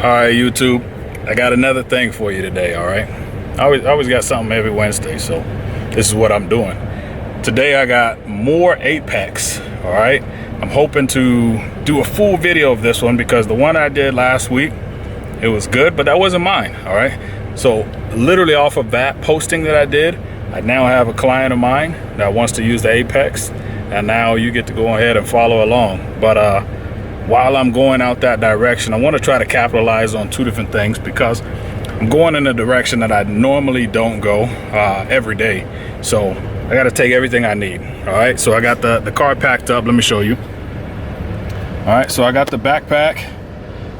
Alright, YouTube, I got another thing for you today, alright? I always got something every Wednesday, so this is what I'm doing. Today I got more 8-packs, alright? I'm hoping to do a full video of this one because the one I did last week, it was good, but that wasn't mine, alright? So literally off of that posting that I did, I now have a client of mine that wants to use the 8-packs, and now you get to go ahead and follow along. But while I'm going out that direction, I want to try to capitalize on two different things because I'm going in a direction that I normally don't go every day. So I got to take everything I need. All right, so I got the car packed up. Let me show you. All right, so I got the backpack.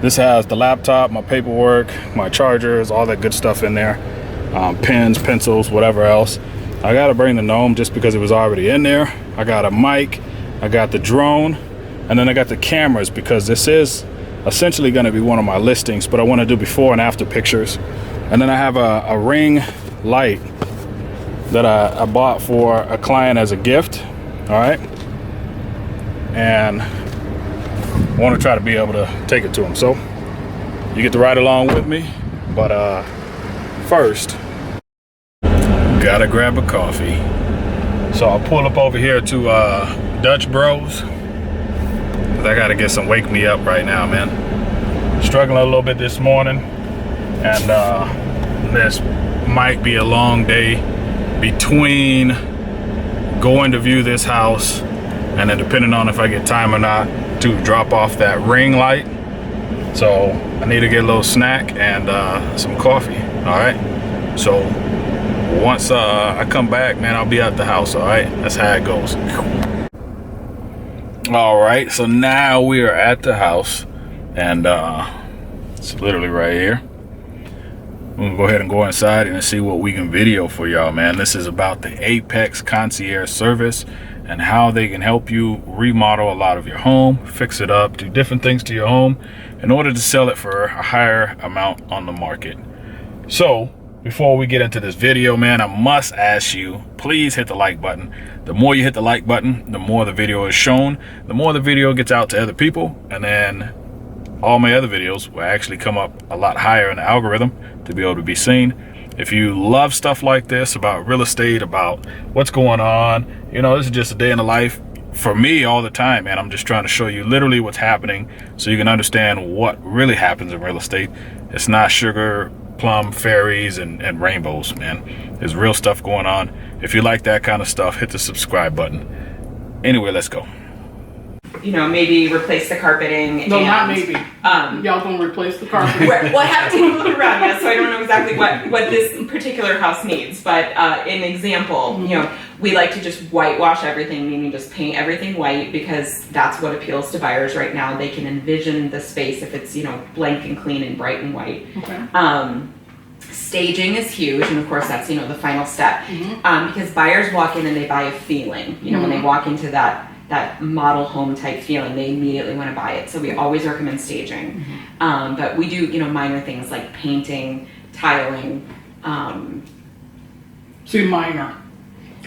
This has the laptop, my paperwork, my chargers, all that good stuff in there. Pens, pencils, whatever else. I got to bring the gnome just because it was already in there. I got a mic, I got the drone, and then I got the cameras because this is essentially going to be one of my listings, but I want to do before and after pictures. And then I have a ring light that I bought for a client as a gift. All right, and I want to try to be able to take it to him, so you get to ride along with me. But first, gotta grab a coffee. So I'll pull up over here to Dutch Bros. I gotta get some wake me up right now, man. Struggling a little bit this morning, and this might be a long day between going to view this house and then depending on if I get time or not to drop off that ring light. So I need to get a little snack and some coffee. All right, so once I come back, man, I'll be at the house. All right, that's how it goes. All right, so now we are at the house, and it's literally right here. I'm gonna go ahead and go inside and see what we can video for y'all, man. This is about the Apex Concierge Service and how they can help you remodel a lot of your home, fix it up, do different things to your home in order to sell it for a higher amount on the market. So before we get into this video, man, I must ask you, please hit the like button. The more you hit the like button, the more the video is shown, the more the video gets out to other people, and then all my other videos will actually come up a lot higher in the algorithm to be able to be seen. If you love stuff like this, about real estate, about what's going on, you know, this is just a day in the life for me all the time, man. I'm just trying to show you literally what's happening so you can understand what really happens in real estate. It's not sugar, plum, fairies, and rainbows, man. There's real stuff going on. If you like that kind of stuff, hit the subscribe button. Anyway, let's go. You know, maybe replace the carpeting. No, and, not maybe. Y'all gonna replace the carpeting? Well, I haven't taken a look around yet, so I don't know exactly what this particular house needs. But an example, you know, we like to just whitewash everything, meaning just paint everything white, because that's what appeals to buyers right now. They can envision the space if it's, you know, blank and clean and bright and white. Okay. Staging is huge, and of course that's, you know, the final step. Because buyers walk in and they buy a feeling. You know, when they walk into that model home type feeling, they immediately want to buy it. So we always recommend staging. But we do, you know, minor things like painting, tiling. See, minor.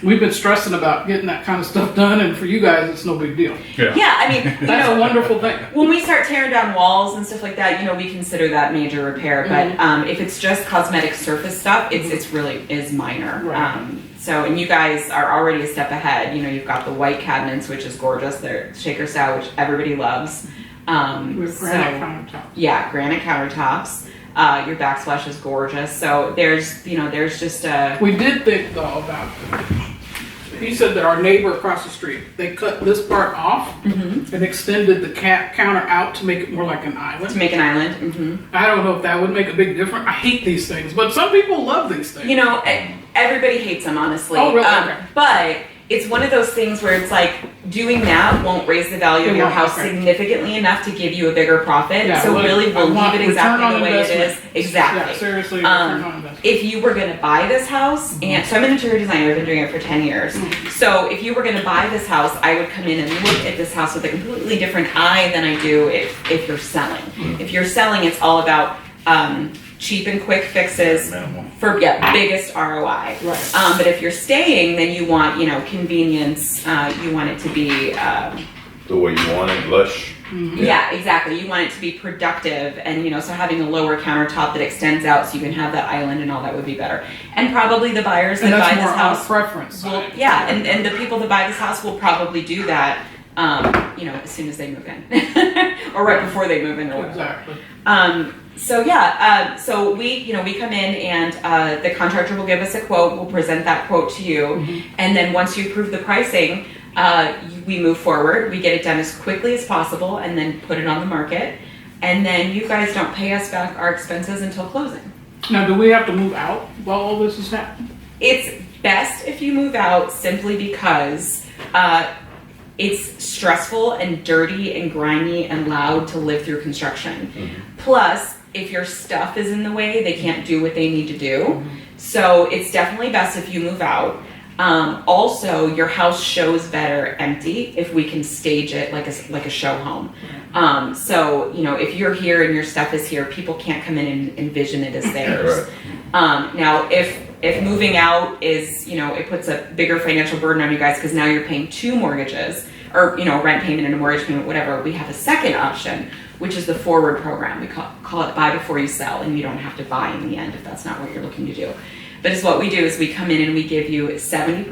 We've been stressing about getting that kind of stuff done, and for you guys, it's no big deal. Yeah, I mean, you that's know, a wonderful thing. When we start tearing down walls and stuff like that, you know, we consider that major repair. But if it's just cosmetic surface stuff, it's really is minor. Right. So, and you guys are already a step ahead. You know, you've got the white cabinets, which is gorgeous. They're shaker style, which everybody loves. With granite countertops. Yeah, granite countertops. Your backsplash is gorgeous. So there's, you know, there's just a... We did think though about, he said that our neighbor across the street, they cut this part off and extended the counter out to make it more like an island. To make an island. I don't know if that would make a big difference. I hate these things, but some people love these things. You know, everybody hates them, honestly. Oh, really? Okay. But it's one of those things where it's like doing that won't raise the value of your house significantly enough to give you a bigger profit. Yeah, so well, really, we'll leave it exactly the way it is. Exactly. Yeah, seriously, return on investment. If you were going to buy this house, and so I'm an interior designer, I've been doing it for 10 years. So if you were going to buy this house, I would come in and look at this house with a completely different eye than I do if you're selling. If you're selling, it's all about cheap and quick fixes for biggest ROI. Right. But if you're staying, then you want, you know, convenience. You want it to be the way you want it, lush. Yeah, exactly. You want it to be productive, and so having a lower countertop that extends out so you can have that island and all that would be better. And probably the buyers that buy this house, preference. And the people that buy this house will probably do that, as soon as they move in, or right before they move in, or whatever. Exactly. So we come in and the contractor will give us a quote. We'll present that quote to you, and then once you approve the pricing, we move forward. We get it done as quickly as possible, and then put it on the market. And then you guys don't pay us back our expenses until closing. Now, do we have to move out while all this is happening? It's best if you move out simply because it's stressful and dirty and grimy and loud to live through construction. Plus, if your stuff is in the way, they can't do what they need to do. So it's definitely best if you move out. Also, your house shows better empty if we can stage it like a show home. So if you're here and your stuff is here, people can't come in and envision it as theirs. Now, if moving out is, it puts a bigger financial burden on you guys because now you're paying two mortgages, or rent payment and a mortgage payment, whatever. We have a second option, which is the forward program. We call it buy before you sell, and you don't have to buy in the end if that's not what you're looking to do. But it's what we do is we come in and we give you 70%,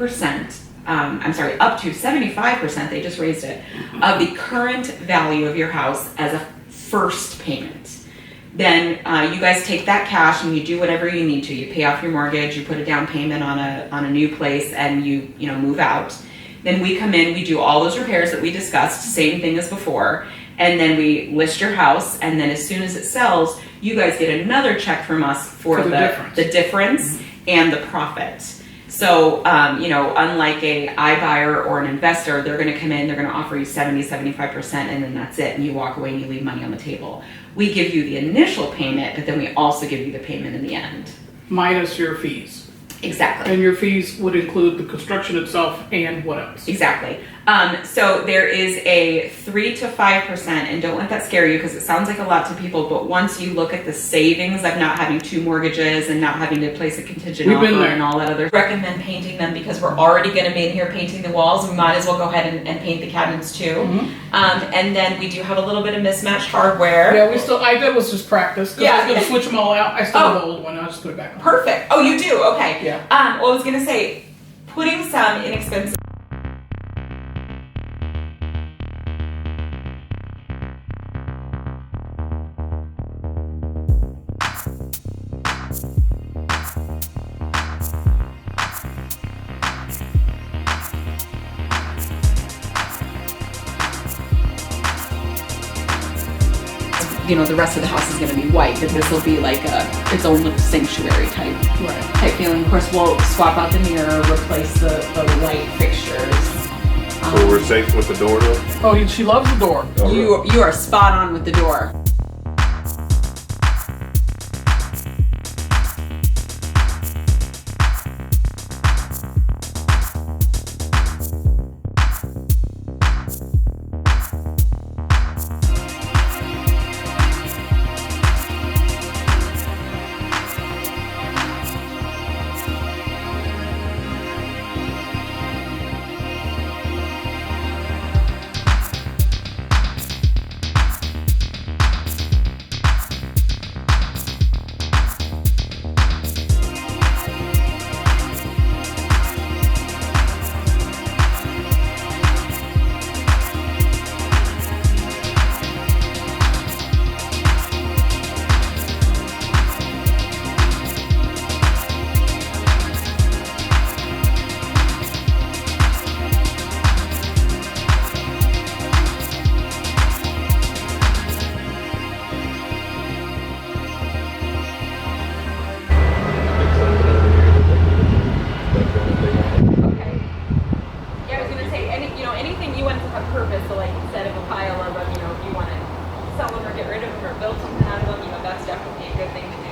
up to 75%, they just raised it, of the current value of your house as a first payment. Then you guys take that cash and you do whatever you need to. You pay off your mortgage, you put a down payment on a new place, and you move out. Then we come in, we do all those repairs that we discussed, same thing as before, and then we list your house, and then as soon as it sells, you guys get another check from us for the difference and the profit. So, unlike a iBuyer or an investor, they're going to come in, they're going to offer you 70-75%, and then that's it, and you walk away and you leave money on the table. We give you the initial payment, but then we also give you the payment in the end. Minus your fees. Exactly. And your fees would include the construction itself and what else? Exactly. So there is a 3 to 5%, and don't let that scare you because it sounds like a lot to people, but once you look at the savings of not having two mortgages and not having to place a contingent offer and all that other, recommend painting them because we're already going to be in here painting the walls. We might as well go ahead and paint the cabinets too. And then we do have a little bit of mismatched hardware. Yeah, that was just practice. Yeah, I was going to switch them all out. I still have the old one. I'll just put it back on. Perfect. Oh, you do? Okay. Yeah. Well, I was going to say, putting some inexpensive the rest of the house is going to be white, but this will be like its own little sanctuary type feeling. Of course, we'll swap out the mirror, replace the white fixtures. So we're safe with the door though? Oh, she loves the door. You are spot on with the door. Sell them or get rid of them or build something out of them, that's definitely a good thing to do.